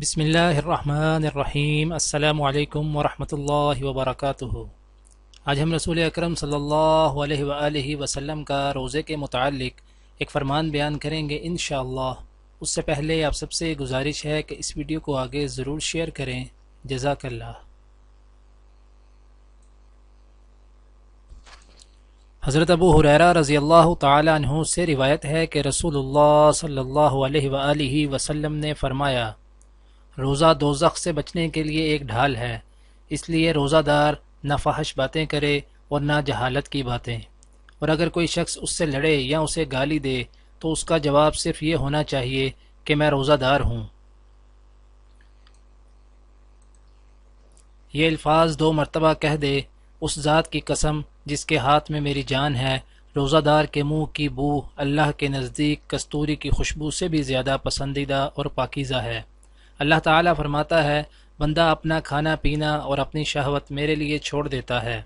بسم اللہ الرحمن الرحیم۔ السلام علیکم ورحمۃ اللہ وبرکاتہ۔ آج ہم رسول اکرم صلی اللہ علیہ وآلہ وسلم کا روزے کے متعلق ایک فرمان بیان کریں گے انشاءاللہ۔ اس سے پہلے آپ سب سے گزارش ہے کہ اس ویڈیو کو آگے ضرور شیئر کریں۔ جزاک اللہ۔ حضرت ابو ہریرہ رضی اللہ تعالی عنہ سے روایت ہے کہ رسول اللہ صلی اللہ علیہ وآلہ وسلم نے فرمایا، روزہ دوزخ سے بچنے کے لیے ایک ڈھال ہے، اس لیے روزہ دار نہ فحش باتیں کرے اور نہ جہالت کی باتیں، اور اگر کوئی شخص اس سے لڑے یا اسے گالی دے تو اس کا جواب صرف یہ ہونا چاہیے کہ میں روزہ دار ہوں۔ یہ الفاظ 2 مرتبہ کہہ دے، اس ذات کی قسم جس کے ہاتھ میں میری جان ہے، روزہ دار کے منہ کی بو اللہ کے نزدیک کستوری کی خوشبو سے بھی زیادہ پسندیدہ اور پاکیزہ ہے۔ اللہ تعالیٰ فرماتا ہے، بندہ اپنا کھانا پینا اور اپنی شہوت میرے لیے چھوڑ دیتا ہے،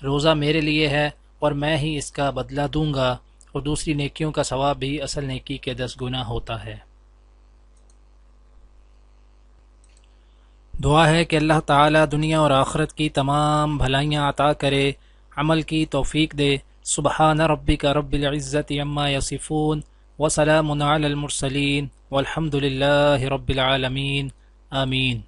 روزہ میرے لیے ہے اور میں ہی اس کا بدلہ دوں گا، اور دوسری نیکیوں کا ثواب بھی اصل نیکی کے 10 گنا ہوتا ہے۔ دعا ہے کہ اللہ تعالیٰ دنیا اور آخرت کی تمام بھلائیاں عطا کرے، عمل کی توفیق دے۔ سبحان ربک رب العزت عما یصفون وسلام علی المرسلین والحمد للہ رب العالمین، آمین۔